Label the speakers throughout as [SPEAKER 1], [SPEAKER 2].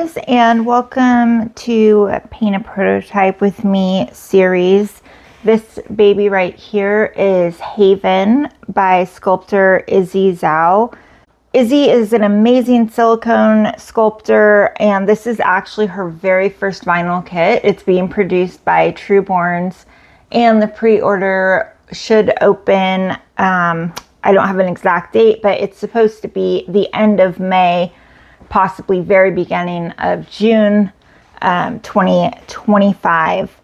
[SPEAKER 1] guys, and welcome to Paint a Prototype with Me series. This baby right here is Haven by sculptor Izzy Zhao. Izzy is an amazing silicone sculptor, and this is actually her very first vinyl kit. It's being produced by Truborns, and the pre-order should open, I don't have an exact date, but it's supposed to be the end of May, possibly very beginning of June 2025.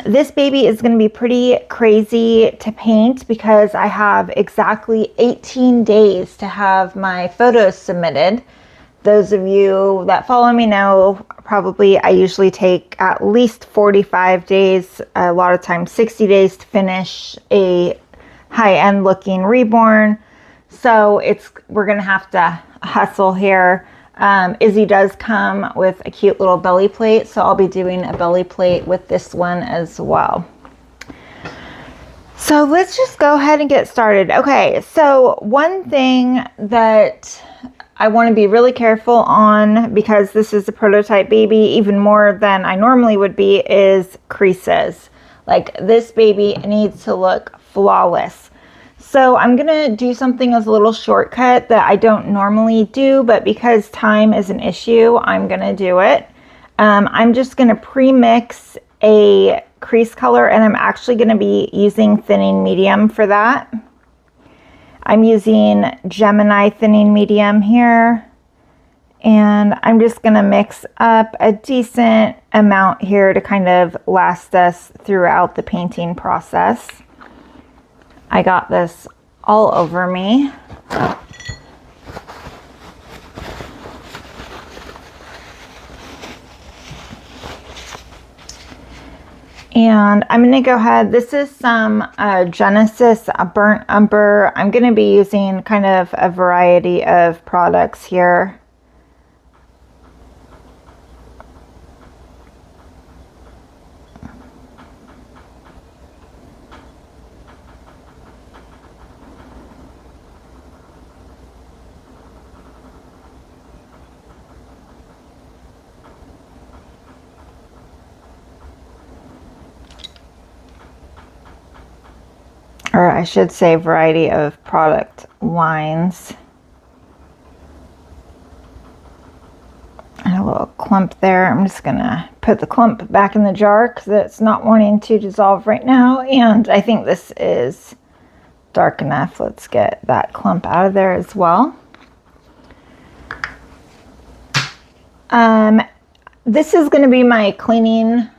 [SPEAKER 1] This baby is going to be pretty crazy to paint because I have exactly 18 days to have my photos submitted. Those of you that follow me know probably I usually take at least 45 days, a lot of times 60 days to finish a high-end looking reborn. So we're going to have to hustle here. Izzy does come with a cute little belly plate, so I'll be doing a belly plate with this one as well. So let's just go ahead and get started. Okay, so one thing that I want to be really careful on, because this is a prototype baby even more than I normally would be, is creases. Like, this baby needs to look flawless. So I'm going to do something as a little shortcut that I don't normally do, but because time is an issue, I'm going to do it. I'm just going to pre-mix a crease color, and I'm actually going to be using thinning medium for that. I'm using Gemini thinning medium here, and I'm just going to mix up a decent amount here to kind of last us throughout the painting process. I got this all over me. And I'm going to go ahead. This is some Genesis Burnt Umber. I'm going to be using kind of a variety of products here. Or I should say variety of product lines. And a little clump there. I'm just gonna put the clump back in the jar because it's not wanting to dissolve right now. And I think this is dark enough. Let's get that clump out of there as well. This is gonna be my cleaning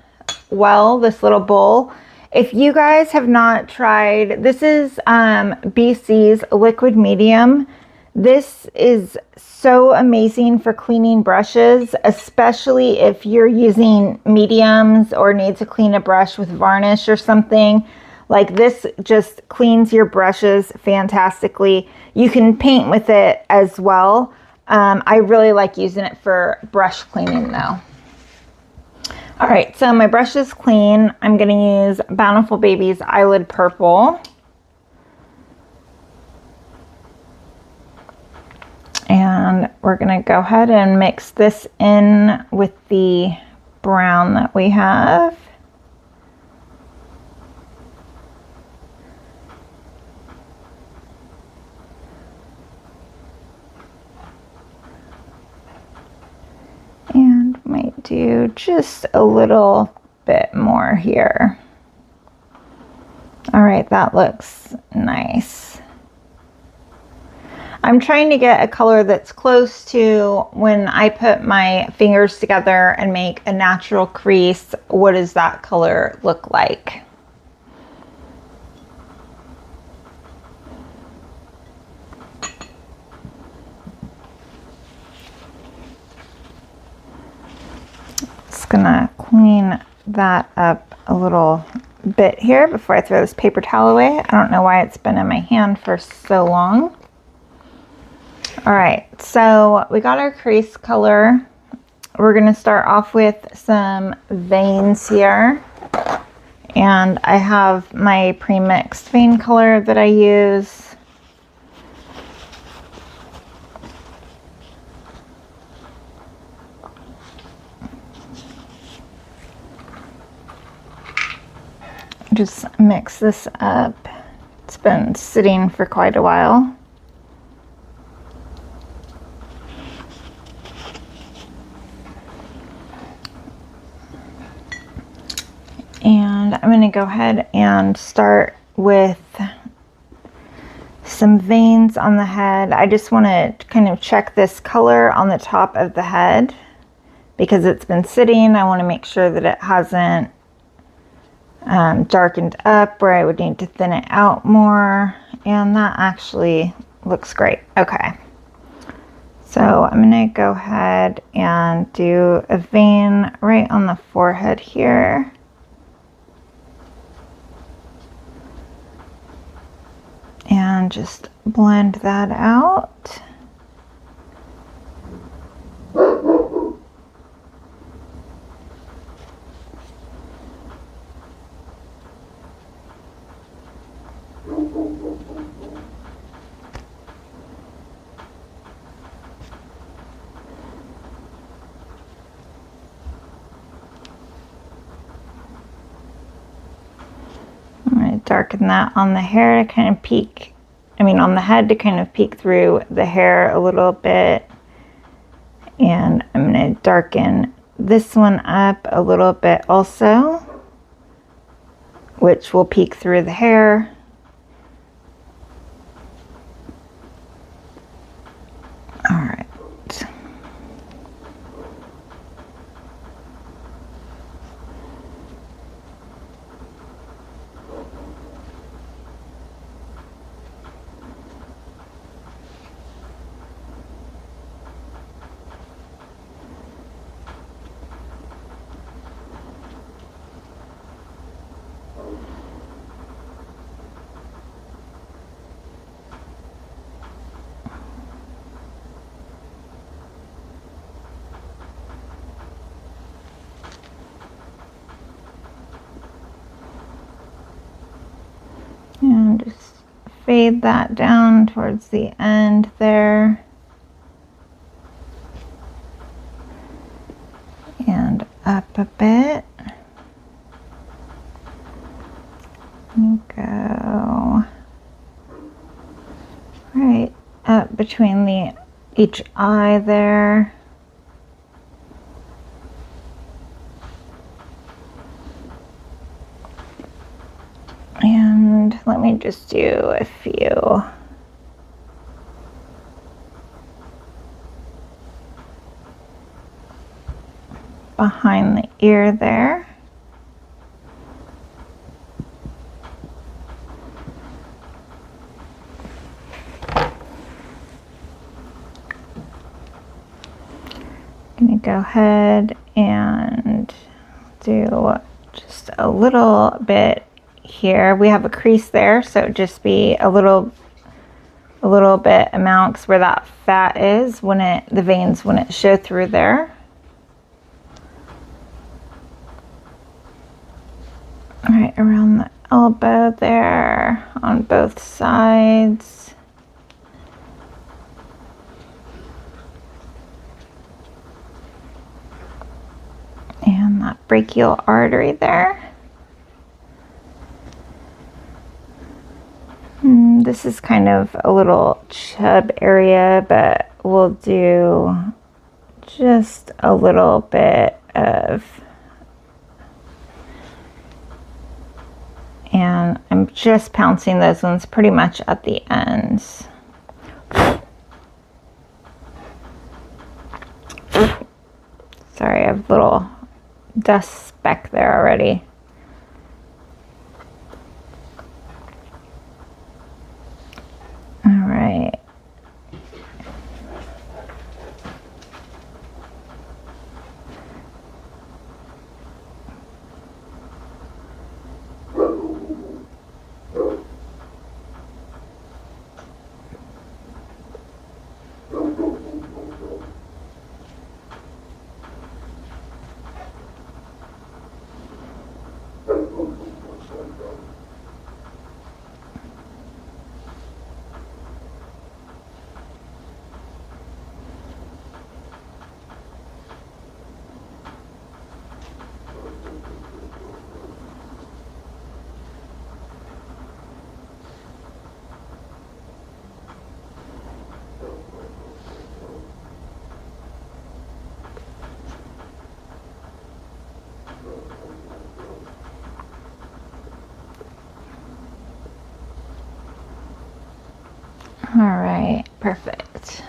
[SPEAKER 1] well, this little bowl. If you guys have not tried, this is BC's liquid medium. This is so amazing for cleaning brushes, especially if you're using mediums or need to clean a brush with varnish or something. Like, this just cleans your brushes fantastically. You can paint with it as well. I really like using it for brush cleaning though. All right, so my brush is clean. I'm going to use Bountiful Baby's Eyelid Purple. And we're going to go ahead and mix this in with the brown that we have. And might do just a little bit more here. All right, that looks nice. I'm trying to get a color that's close to when I put my fingers together and make a natural crease. What does that color look like? Gonna clean that up a little bit here before I throw this paper towel away. I don't know why it's been in my hand for so long. All right, so we got our crease color. We're gonna start off with some veins here, and I have my pre-mixed vein color that I use. Just mix this up. It's been sitting for quite a while. And I'm going to go ahead and start with some veins on the head. I just want to kind of check this color on the top of the head because it's been sitting. I want to make sure that it hasn't darkened up where I would need to thin it out more, and that actually looks great. Okay, so I'm gonna go ahead and do a vein right on the forehead here. And just blend that out. I'm going to darken that on the hair to kind of peek, on the head to kind of peek through the hair a little bit. And I'm going to darken this one up a little bit also, which will peek through the hair. All right. And just fade that down towards the end there. And up a bit. And go right up between each eye there. And let me just do a few. Behind the ear there. I'm gonna go ahead and do just a little bit here. We have a crease there, so just be a little bit amount where that fat is when the veins when it show through there. Right around the elbow there on both sides. And that brachial artery there. This is kind of a little chub area, but we'll do just a little bit of, and I'm just pouncing those ones pretty much at the ends. Sorry, I have a little dust speck there already. All right. All right, perfect.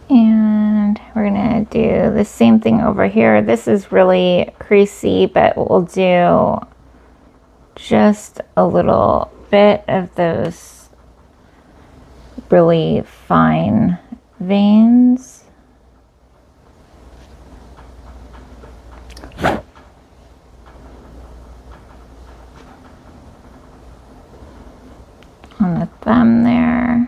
[SPEAKER 1] And we're gonna do the same thing over here. This is really creasy, but we'll do just a little bit of those really fine veins. On the thumb there.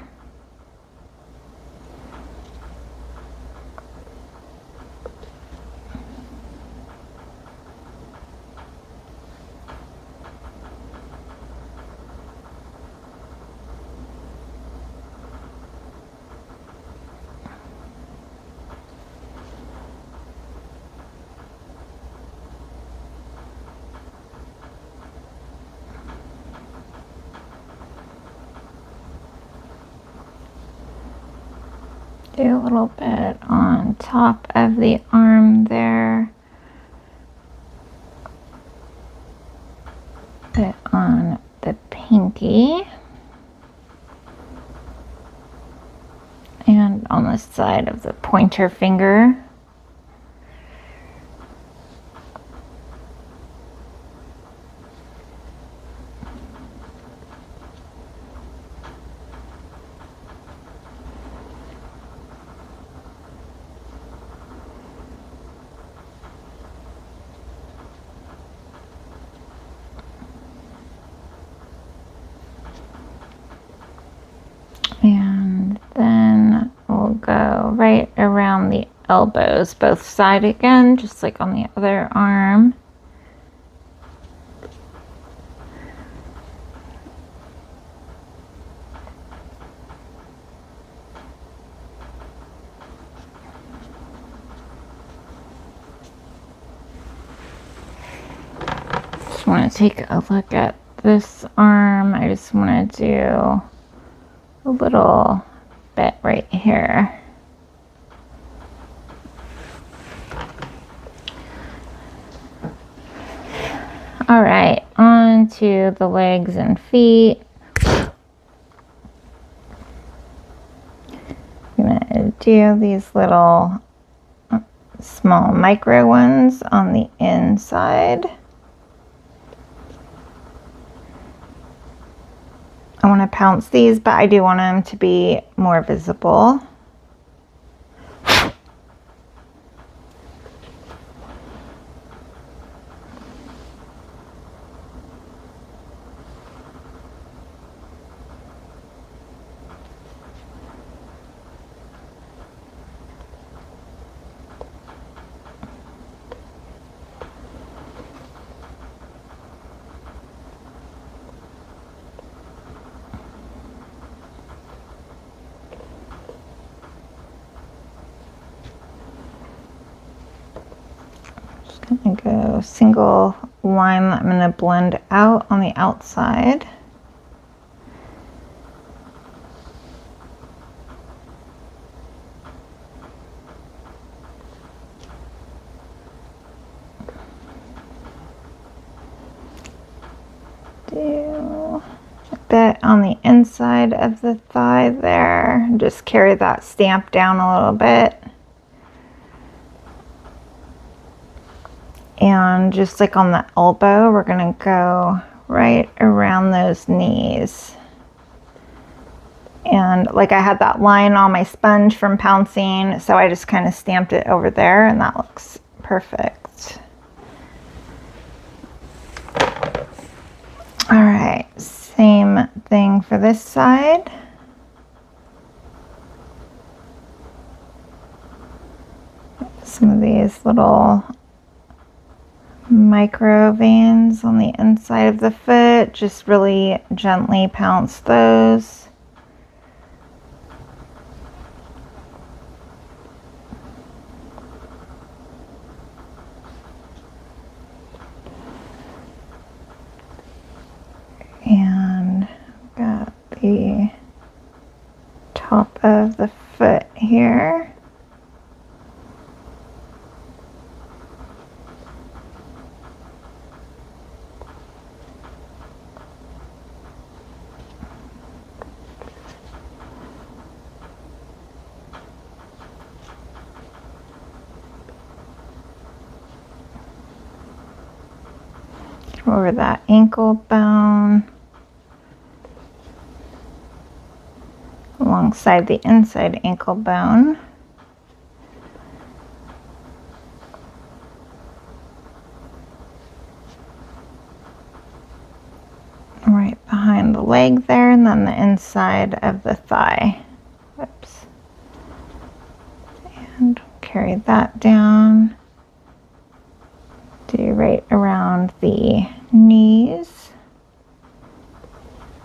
[SPEAKER 1] Do a little bit on top of the arm there. Bit on the pinky. And on the side of the pointer finger. And then we'll go right around the elbows, both side again, just like on the other arm. Just want to take a look at this arm. I just want to do a little bit right here. All right, on to the legs and feet. I'm gonna do these little small micro ones on the inside. I want to pounce these, but I do want them to be more visible. I'm gonna go single line that I'm gonna blend out on the outside. Do a bit on the inside of the thigh there. Just carry that stamp down a little bit. And just like on the elbow, we're gonna go right around those knees. And like I had that line on my sponge from pouncing, so I just kind of stamped it over there, and that looks perfect. All right, same thing for this side. Some of these little micro veins on the inside of the foot, just really gently pounce those. And got the top of the foot here. over that ankle bone, alongside the inside ankle bone. Right behind the leg there, and then the inside of the thigh. Whoops. And carry that down. Do right around the knees.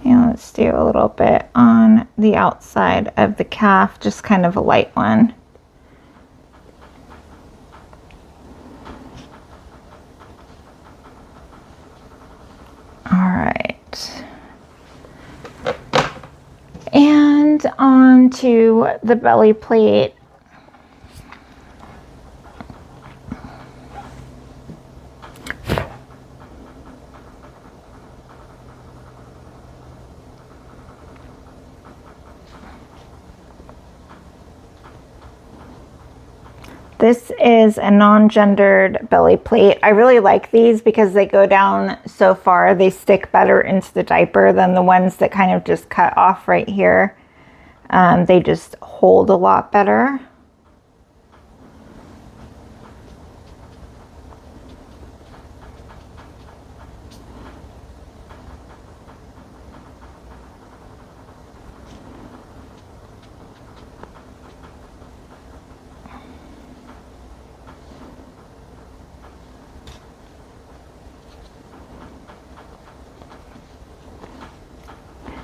[SPEAKER 1] And let's do a little bit on the outside of the calf, just kind of a light one. All right. And on to the belly plate. This is a non-gendered belly plate. I really like these because they go down so far. They stick better into the diaper than the ones that kind of just cut off right here. They just hold a lot better.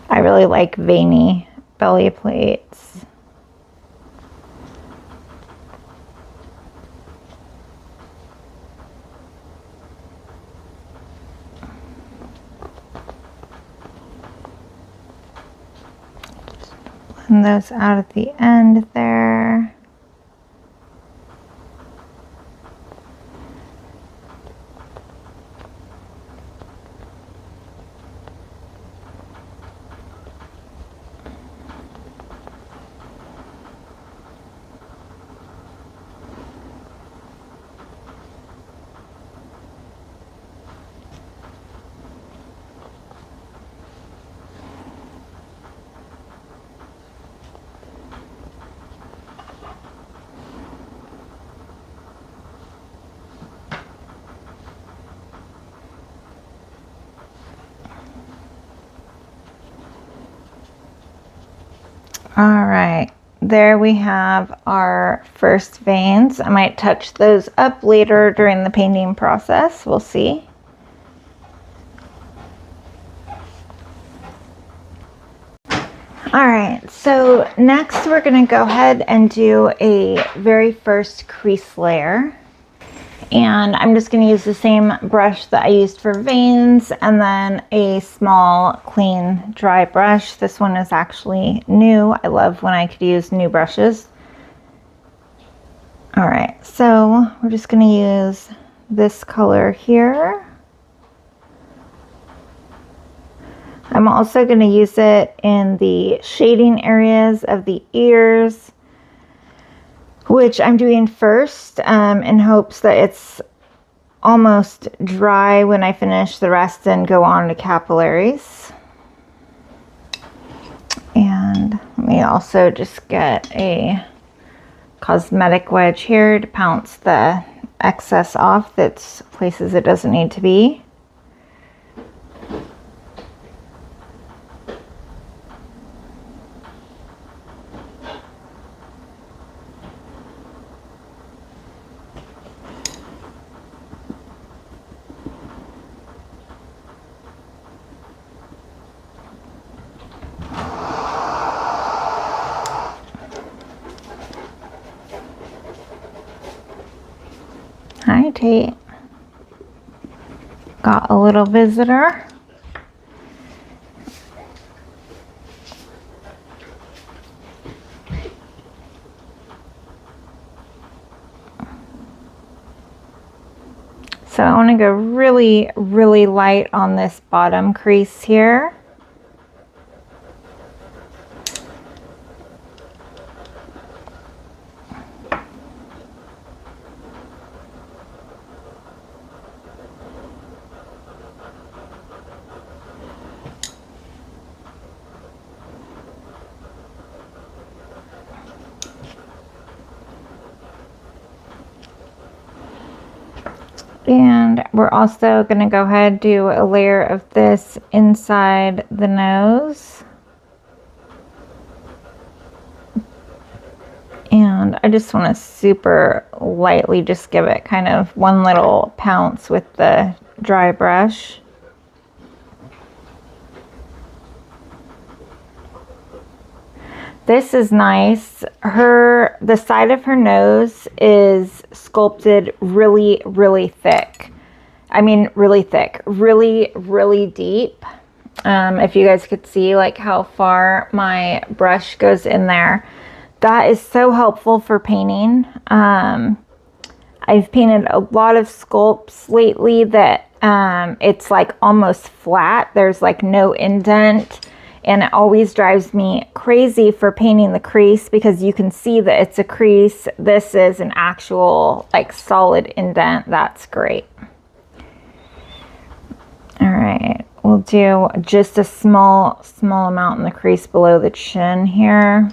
[SPEAKER 1] I really like veiny belly plates. Blend those out at the end there. All right, there we have our first veins. I might touch those up later during the painting process. We'll see. All right, so next we're going to go ahead and do a very first crease layer. And I'm just going to use the same brush that I used for veins, and then a small clean dry brush. This one is actually new. I love when I could use new brushes. All right, so we're just going to use this color here. I'm also going to use it in the shading areas of the ears, which I'm doing first in hopes that it's almost dry when I finish the rest and go on to capillaries. And let me also just get a cosmetic wedge here to pounce the excess off that's places it doesn't need to be. Hi, Tate. Got a little visitor. So I want to go really, really light on this bottom crease here. And we're also going to go ahead and do a layer of this inside the nose. And I just want to super lightly just give it kind of one little pounce with the dry brush. This is nice. The side of her nose is sculpted really, really thick. I mean, really thick, really, really deep. If you guys could see like how far my brush goes in there. That is so helpful for painting. I've painted a lot of sculpts lately that it's like almost flat. There's like no indent. And it always drives me crazy for painting the crease because you can see that it's a crease. This is an actual like solid indent. That's great. All right, we'll do just a small amount in the crease below the chin here.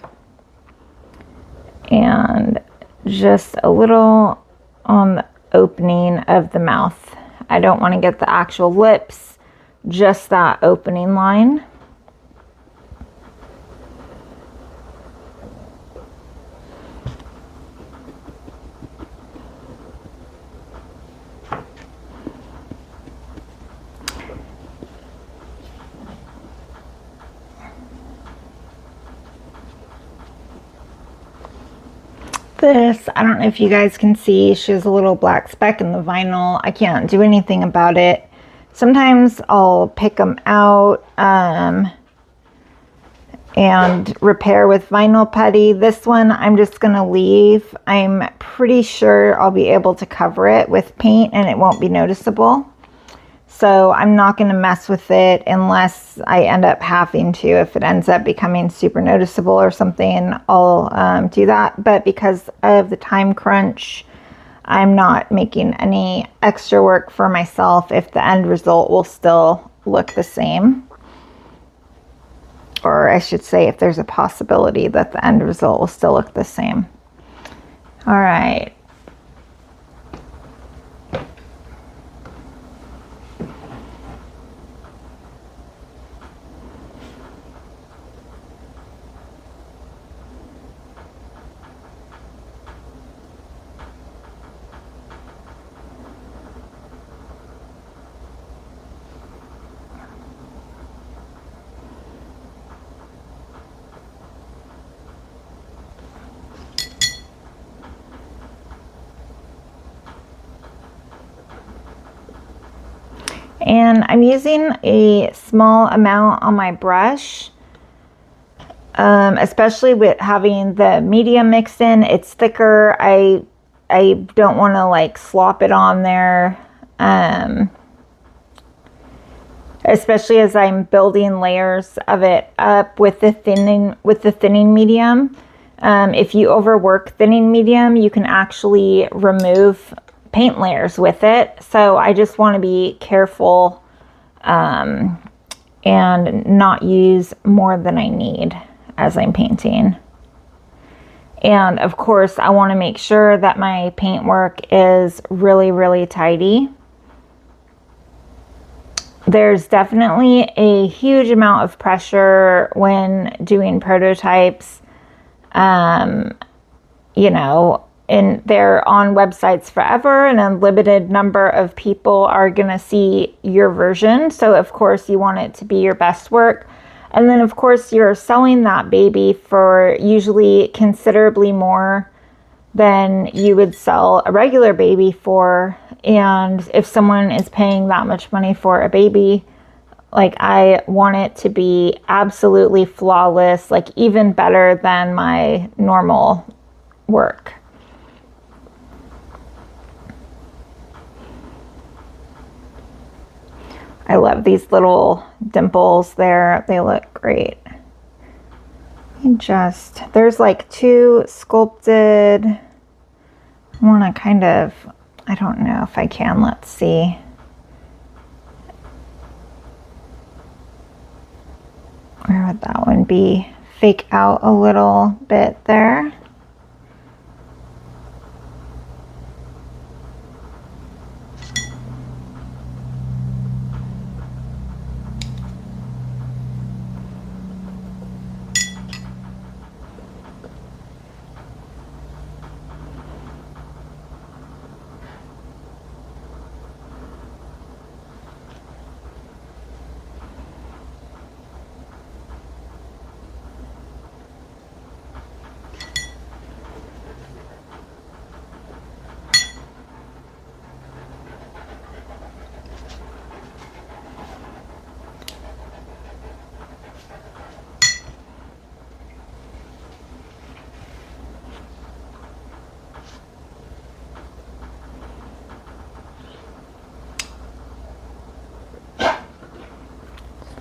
[SPEAKER 1] And just a little on the opening of the mouth. I don't want to get the actual lips, just that opening line. This, I don't know if you guys can see, she has a little black speck in the vinyl. I can't do anything about it. Sometimes I'll pick them out and repair with vinyl putty. This one I'm just going to leave. I'm pretty sure I'll be able to cover it with paint and it won't be noticeable. So I'm not going to mess with it unless I end up having to. If it ends up becoming super noticeable or something, I'll do that. But because of the time crunch, I'm not making any extra work for myself if the end result will still look the same. Or I should say if there's a possibility that the end result will still look the same. All right. And I'm using a small amount on my brush, especially with having the medium mixed in. It's thicker. I don't want to like slop it on there, especially as I'm building layers of it up with the thinning medium. If you overwork thinning medium, you can actually remove paint layers with it. So I just want to be careful and not use more than I need as I'm painting. And of course I want to make sure that my paintwork is really, really tidy. There's definitely a huge amount of pressure when doing prototypes. You know, and they're on websites forever, and a limited number of people are gonna see your version. So of course you want it to be your best work. And then of course you're selling that baby for usually considerably more than you would sell a regular baby for. And if someone is paying that much money for a baby, like I want it to be absolutely flawless, like even better than my normal work. I love these little dimples there. They look great. There's like two sculpted. I want to kind of, I don't know if I can, let's see. Where would that one be? Fake out a little bit there.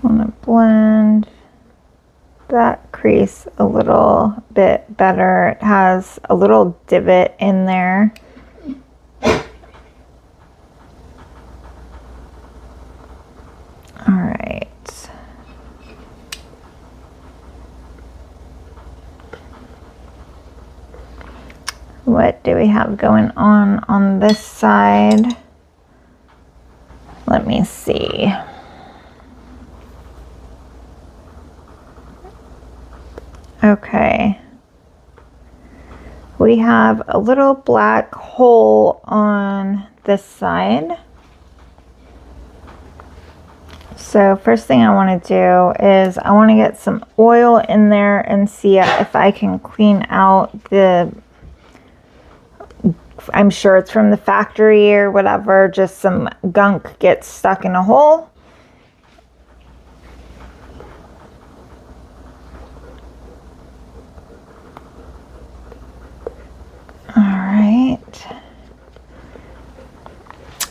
[SPEAKER 1] Want to blend that crease a little bit better. It has a little divot in there. All right. What do we have going on this side? Let me see. Okay. We have a little black hole on this side. So first thing I want to do is I want to get some oil in there and see if I can clean out the, I'm sure it's from the factory or whatever, just some gunk gets stuck in a hole. All right.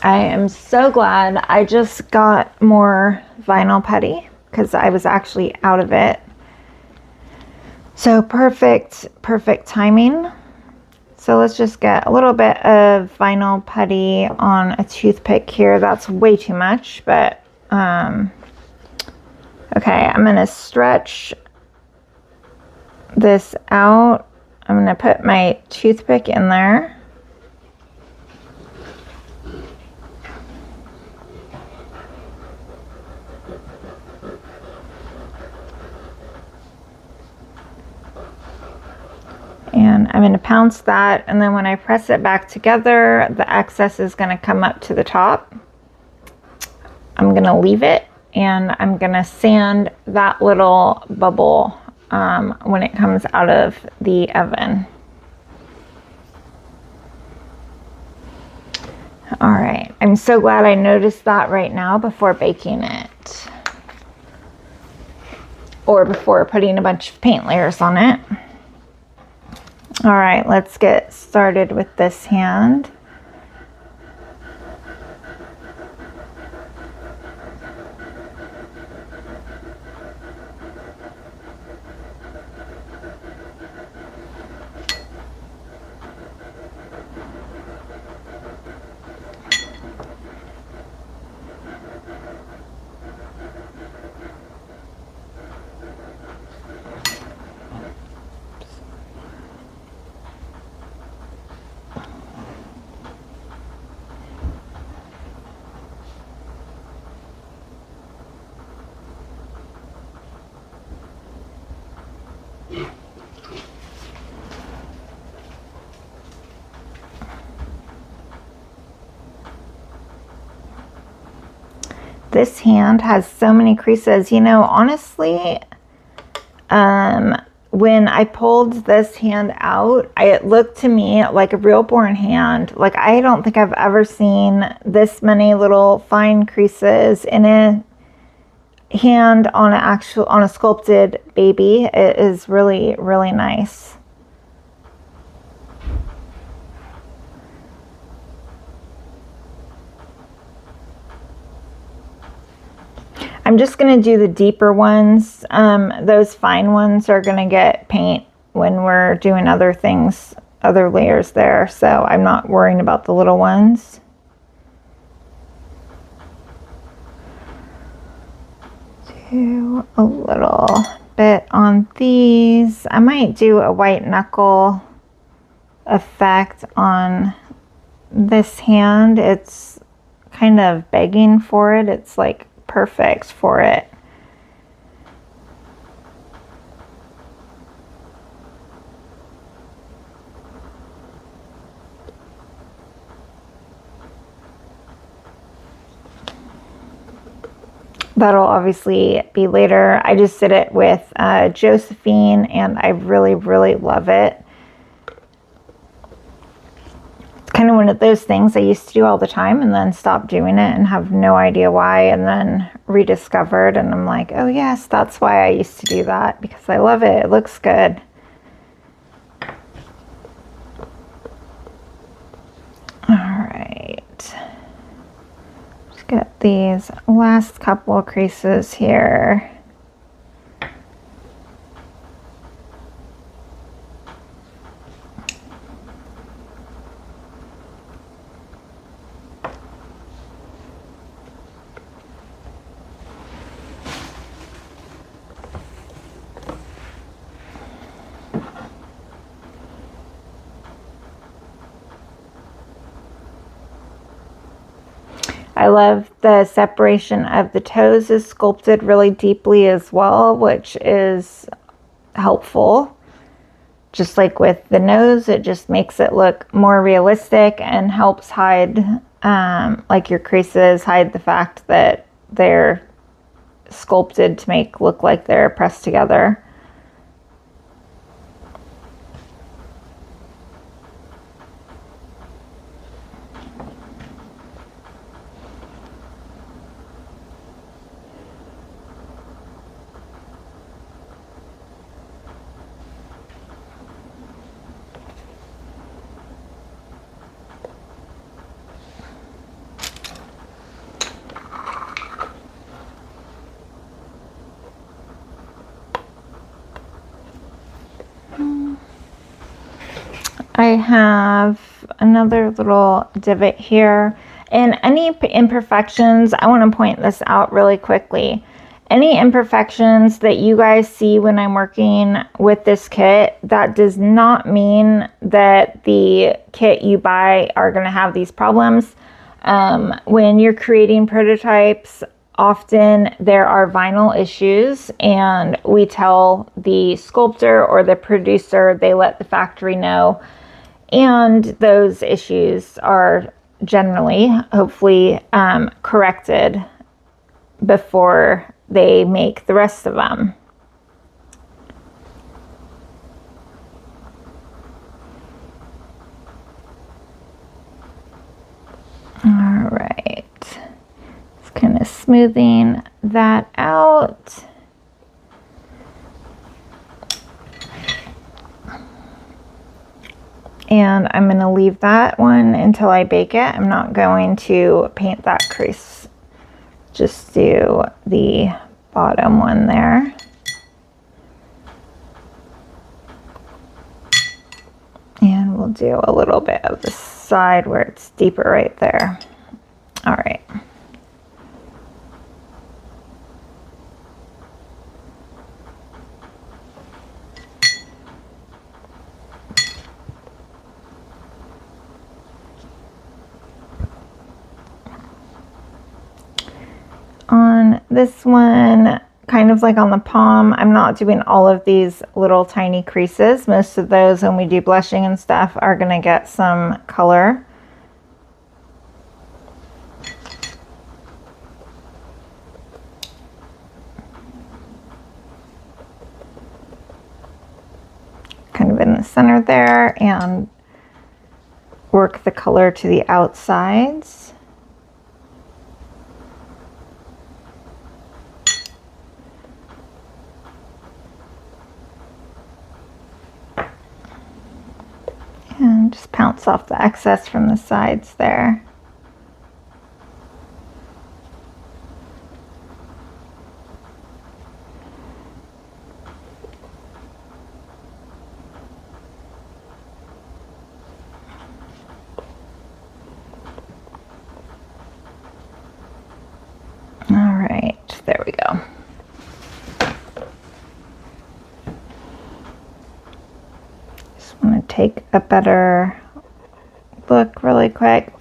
[SPEAKER 1] I am so glad I just got more vinyl putty because I was actually out of it. So perfect timing. So let's just get a little bit of vinyl putty on a toothpick here. That's way too much, but okay, I'm gonna stretch this out. I'm gonna put my toothpick in there. And I'm going to pounce that, and then when I press it back together, the excess is going to come up to the top. I'm going to leave it, and I'm going to sand that little bubble when it comes out of the oven. All right, I'm so glad I noticed that right now before baking it, or before putting a bunch of paint layers on it. All right, let's get started with this hand. This hand has so many creases. You know, honestly, when I pulled this hand out, it looked to me like a Reborn hand. Like, I don't think I've ever seen this many little fine creases in a hand on a sculpted baby. It is really, really nice. I'm just going to do the deeper ones. Those fine ones are going to get paint when we're doing other things, other layers there. So I'm not worrying about the little ones. Do a little bit on these. I might do a white knuckle effect on this hand. It's kind of begging for it. It's like perfect for it. That'll obviously be later. I just did it with Josephine, and I really, really love it. It's kind of one of those things I used to do all the time and then stopped doing it and have no idea why, and then rediscovered, and I'm like, oh yes, that's why I used to do that, because I love it. It looks good. All right. Just Get these last couple of creases here. I love the separation of the toes is sculpted really deeply as well, which is helpful. Just like with the nose, it just makes it look more realistic and helps hide, like your creases, hide the fact that they're sculpted to make look like they're pressed together. I have another little divot here, and any imperfections, I want to point this out really quickly. Any imperfections that you guys see when I'm working with this kit, that does not mean that the kit you buy are going to have these problems. When you're creating prototypes, often there are vinyl issues, and we tell the sculptor or the producer, they let the factory know. And those issues are generally, hopefully, corrected before they make the rest of them. All right, just kind of smoothing that out. And I'm going to leave that one until I bake it. I'm not going to paint that crease. Just do the bottom one there. And we'll do a little bit of the side where it's deeper right there. All right. On this one, kind of like on the palm, I'm not doing all of these little tiny creases. Most of those, when we do blushing and stuff, are going to get some color. Kind of in the center there, and work the color to the outsides. And just pounce off the excess from the sides there. All right, there we go. Take a better look really quick.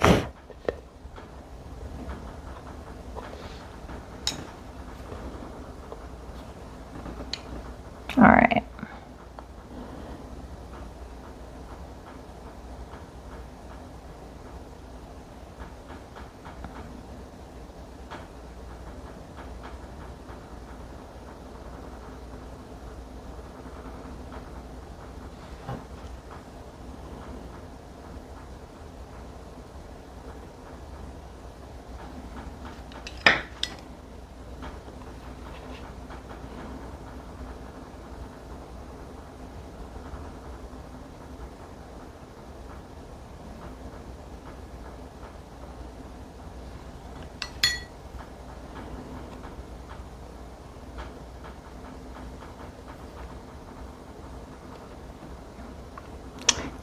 [SPEAKER 1] All right.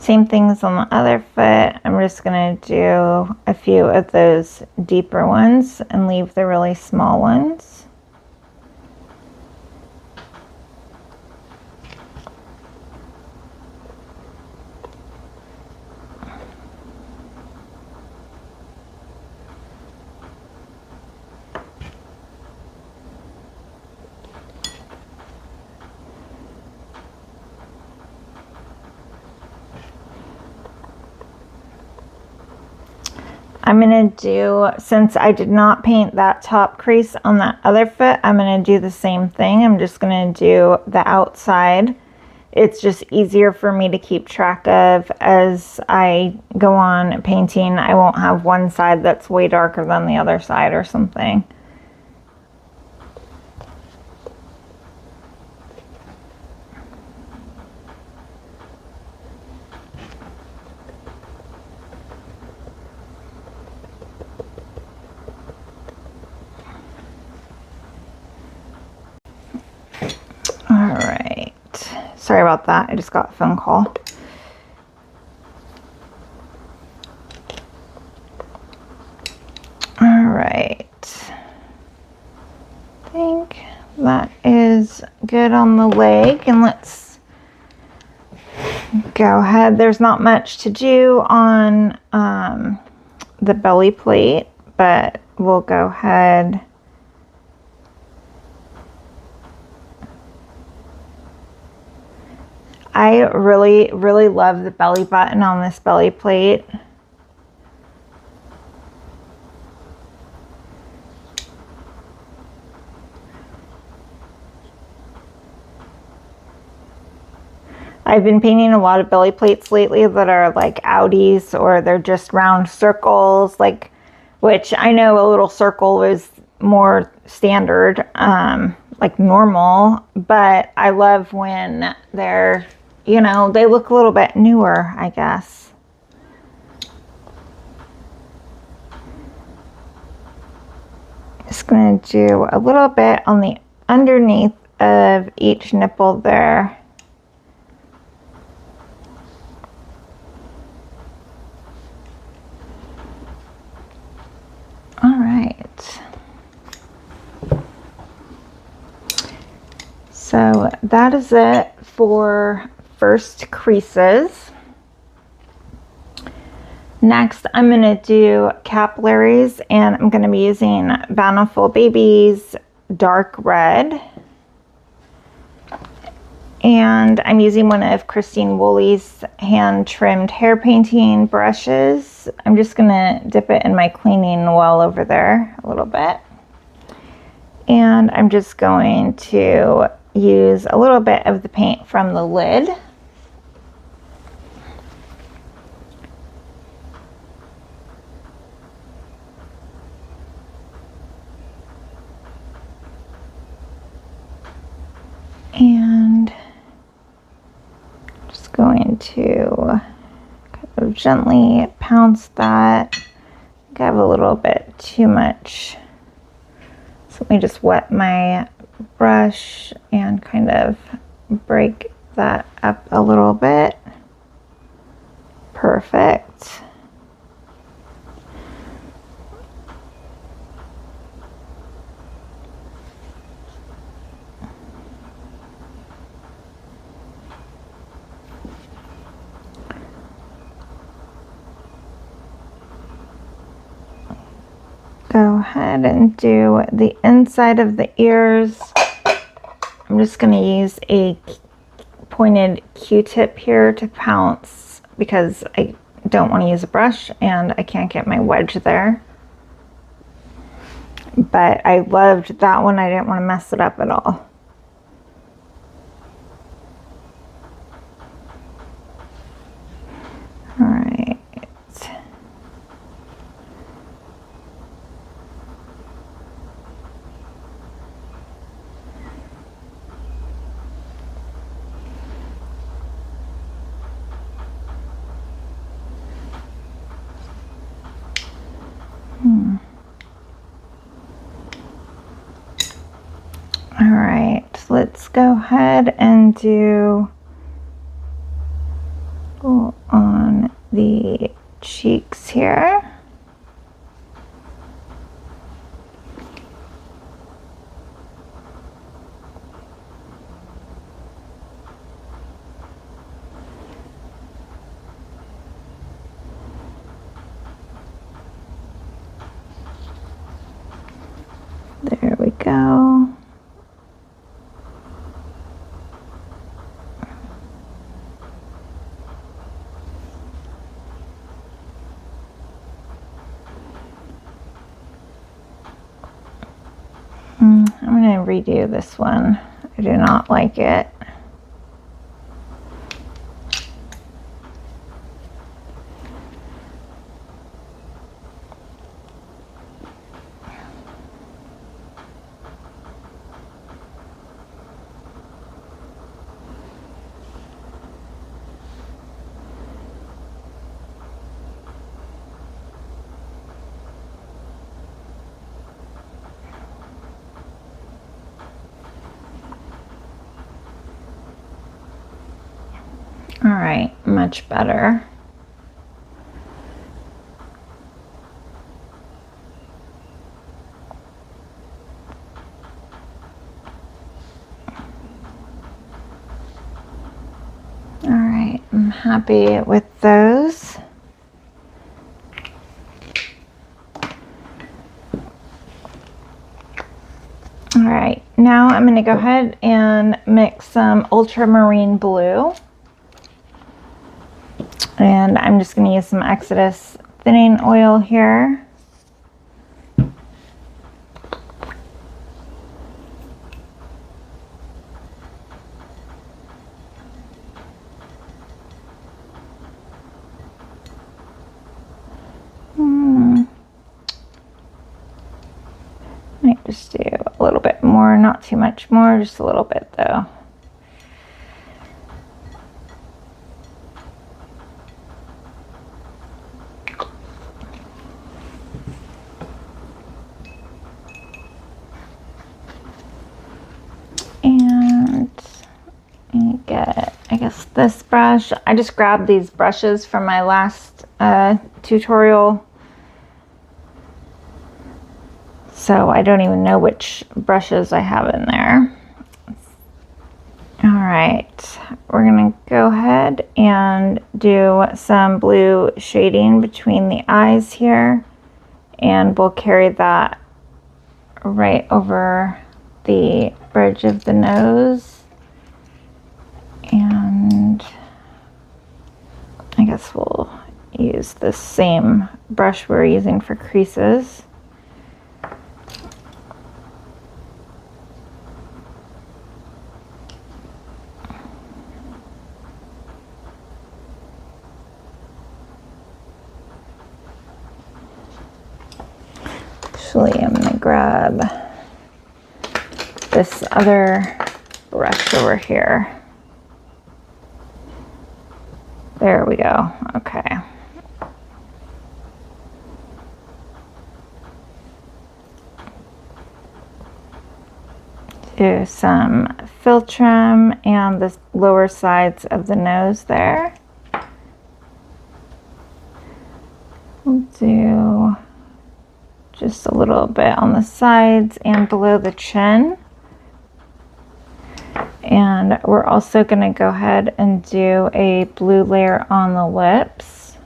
[SPEAKER 1] Same things on the other foot. I'm just going to do a few of those deeper ones and leave the really small ones. I'm going to do, since I did not paint that top crease on that other foot, I'm going to do the same thing. I'm just going to do the outside. It's just easier for me to keep track of as I go on painting. I won't have one side that's way darker than the other side or something. Alright, sorry about that, I just got a phone call. Alright, I think that is good on the leg, and let's go ahead. There's not much to do on the belly plate, but we'll go ahead. I really love the belly button on this belly plate. I've been painting a lot of belly plates lately that are like outies, or they're just round circles, like, which I know a little circle is more standard, like normal, but I love when they're, you know, they look a little bit newer, I guess. Just going to do a little bit on the underneath of each nipple there. All right. So that is it for first creases. Next, I'm going to do capillaries, and I'm going to be using Bountiful Babies Dark Red. And I'm using one of Christine Woolley's hand-trimmed hair painting brushes. I'm just going to dip it in my cleaning well over there a little bit. And I'm just going to use a little bit of the paint from the lid. And just going to kind of gently pounce that. I have a little bit too much. So let me just wet my brush and kind of break that up a little bit. Perfect. Go ahead and do the inside of the ears. I'm just going to use a pointed Q-tip here to pounce because I don't want to use a brush and I can't get my wedge there. But I loved that one. I didn't want to mess it up at all. All right. All right, let's go ahead and do on cheeks here. There we go. I'm going to redo this one. I do not like it. All right, much better. All right, I'm happy with those. All right, now I'm going to go ahead and mix some ultramarine blue. And I'm just going to use some Exodus thinning oil here. Might just do a little bit more, not too much more, just a little bit though. This brush, I just grabbed these brushes from my last tutorial, so I don't even know which brushes I have in there. All right, we're gonna go ahead and do some blue shading between the eyes here, and we'll carry that right over the bridge of the nose. And I guess we'll use the same brush we're using for creases. Actually, I'm going to grab this other brush over here. There we go. Okay. Do some philtrum and the lower sides of the nose there. We'll do just a little bit on the sides and below the chin. And we're also going to go ahead and do a blue layer on the lips.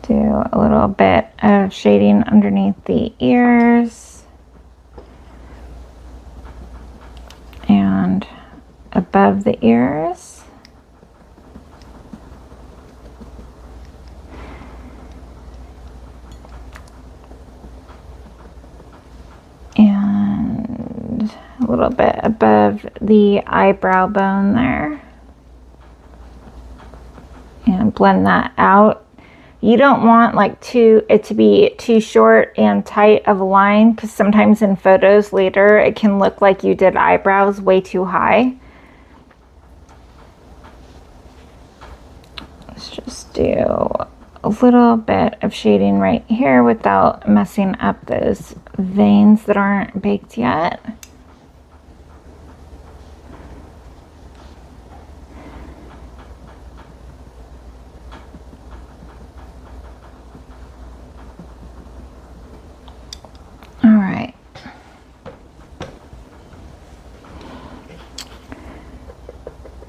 [SPEAKER 1] Do a little bit of shading underneath the ears and above the ears. And a little bit above the eyebrow bone there. And blend that out. You don't want like it to be too short and tight of a line, because sometimes in photos later it can look like you did eyebrows way too high. Let's just do a little bit of shading right here without messing up those veins that aren't baked yet. All right.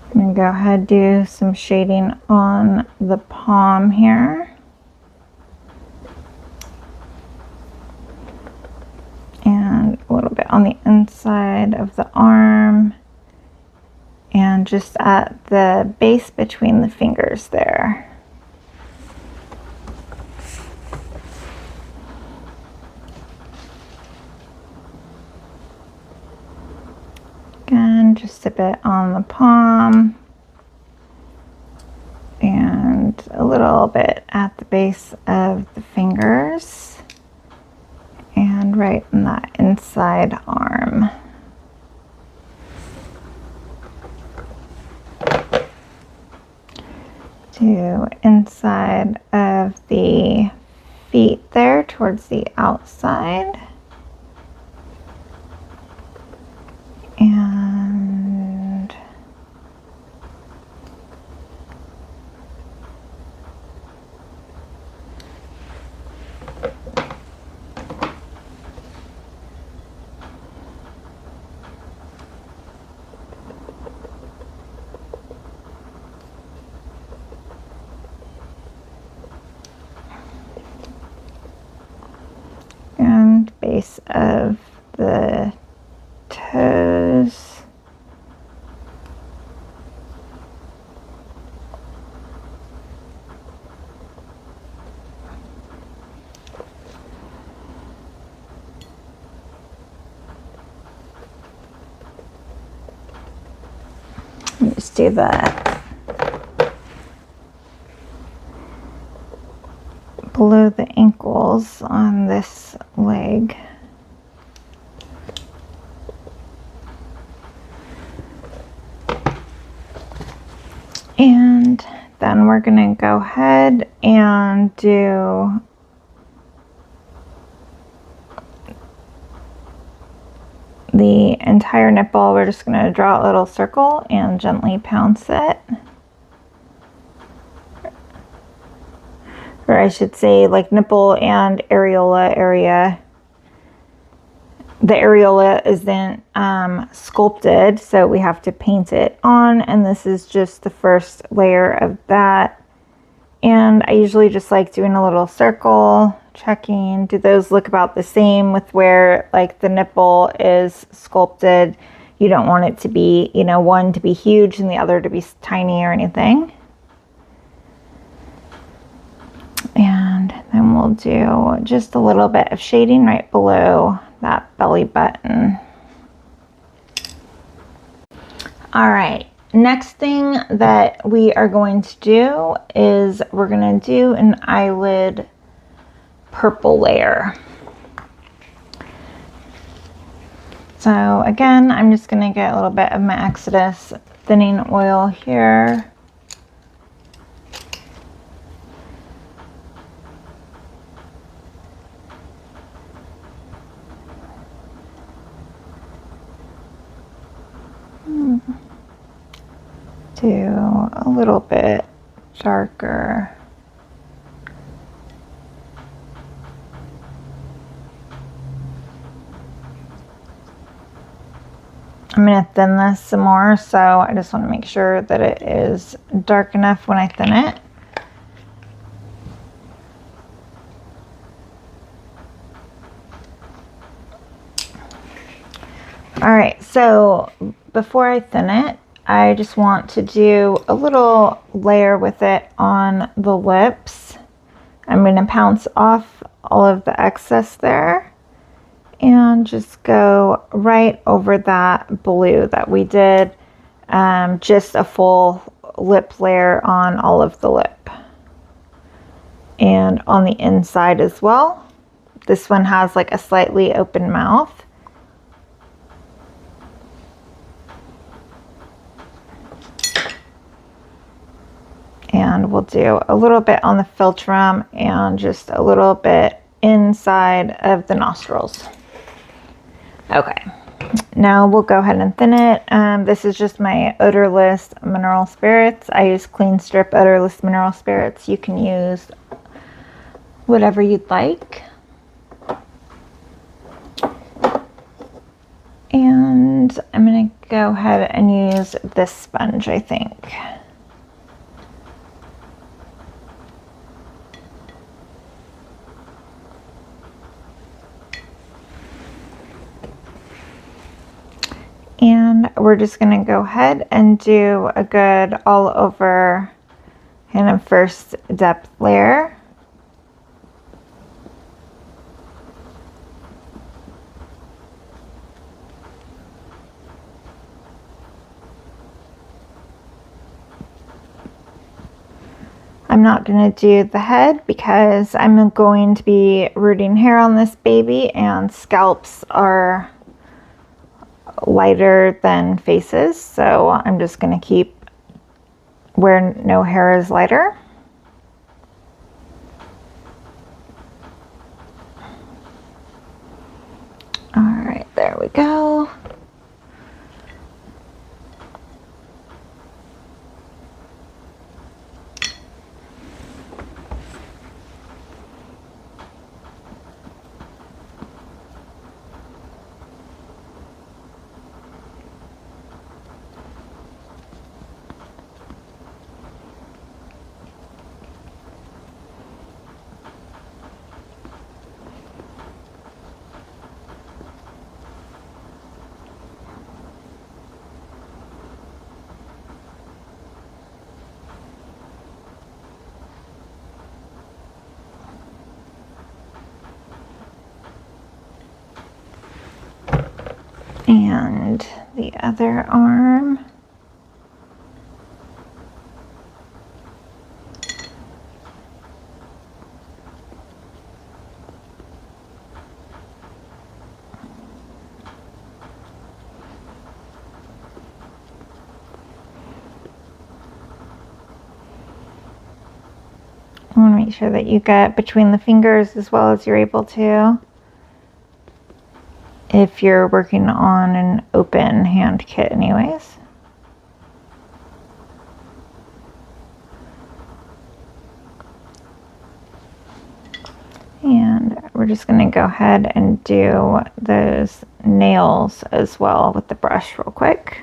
[SPEAKER 1] I'm going to go ahead and do some shading on the palm here. And a little bit on the inside of the arm. And just at the base between the fingers there. Again, just a bit on the palm and a little bit at the base of the fingers and right in that inside arm. To inside of the feet there towards the outside. And base of the toes. Just do that below the ankles on this leg. And then we're going to go ahead and do the entire nipple. We're just going to draw a little circle and gently pounce it. Or I should say like nipple and areola area. The areola isn't sculpted, so we have to paint it on, and this is just the first layer of that. And I usually just like doing a little circle, checking, do those look about the same with where like the nipple is sculpted. You don't want it to be, you know, one to be huge and the other to be tiny or anything. And then we'll do just a little bit of shading right below that belly button. All right, next thing that we are going to do is we're going to do an eyelid purple layer. So again, I'm just going to get a little bit of my Exodus thinning oil here. Do a little bit darker. I'm going to thin this some more, so I just want to make sure that it is dark enough when I thin it. All right, so before I thin it, I just want to do a little layer with it on the lips. I'm going to pounce off all of the excess there and just go right over that blue that we did. Just a full lip layer on all of the lip. And on the inside as well. This one has like a slightly open mouth. And we'll do a little bit on the philtrum and just a little bit inside of the nostrils. Okay, now we'll go ahead and thin it. This is just my Odorless Mineral Spirits. I use Clean Strip Odorless Mineral Spirits. You can use whatever you'd like. And I'm going to go ahead and use this sponge, I think. And we're just going to go ahead and do a good all over kind of first depth layer. I'm not going to do the head because I'm going to be rooting hair on this baby, and scalps are lighter than faces, so I'm just going to keep where no hair is lighter. All right, there we go. And the other arm. I want to make sure that you get between the fingers as well as you're able to, if you're working on an open hand kit anyways. And we're just going to go ahead and do those nails as well with the brush real quick.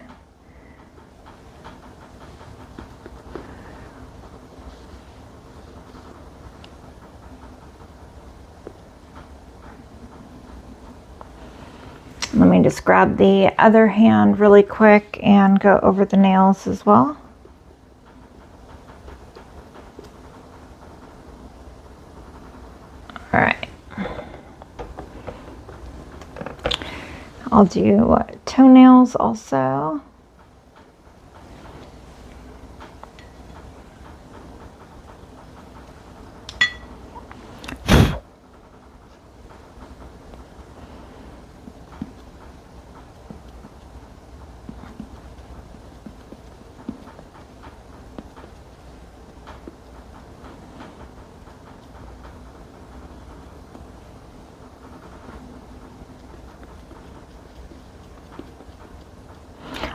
[SPEAKER 1] Let me just grab the other hand really quick and go over the nails as well. All right. I'll do toenails also.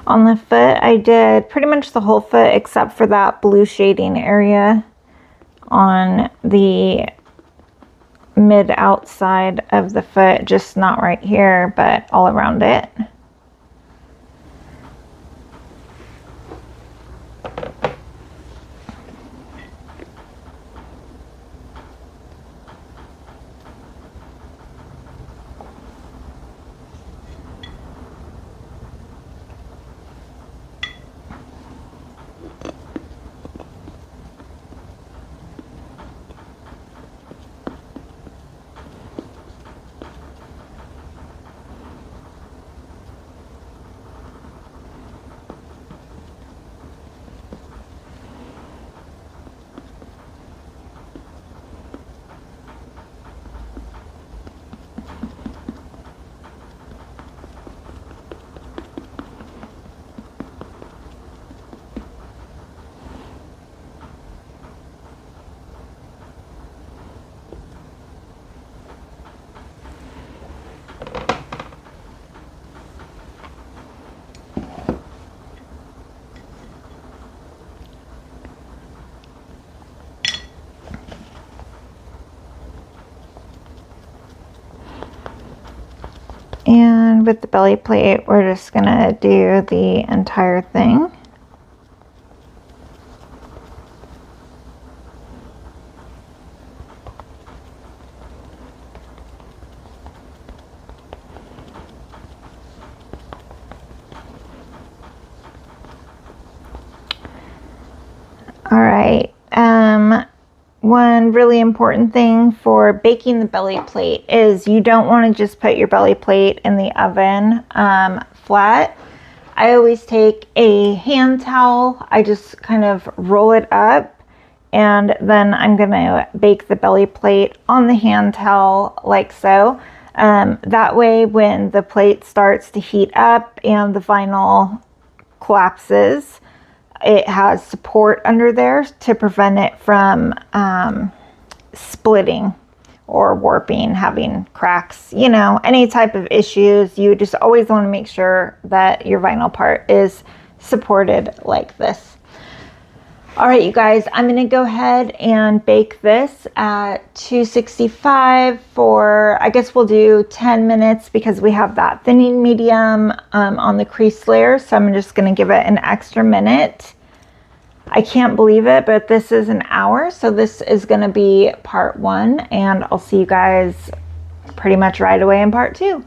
[SPEAKER 1] On the foot, I did pretty much the whole foot except for that blue shading area on the mid outside of the foot, just not right here, but all around it. with the belly plate, we're just gonna do the entire thing. All right, one really important thing for baking the belly plate is you don't want to just put your belly plate in the oven flat. I always take a hand towel, I just kind of roll it up, and then I'm gonna bake the belly plate on the hand towel like so. That way when the plate starts to heat up and the vinyl collapses, it has support under there to prevent it from splitting or warping, having cracks, you know, any type of issues. You just always want to make sure that your vinyl part is supported like this. All right, you guys, I'm going to go ahead and bake this at 265 for, I guess we'll do 10 minutes because we have that thinning medium on the crease layer. So I'm just going to give it an extra minute. I can't believe it, but this is an hour. So this is going to be part 1, and I'll see you guys pretty much right away in part 2.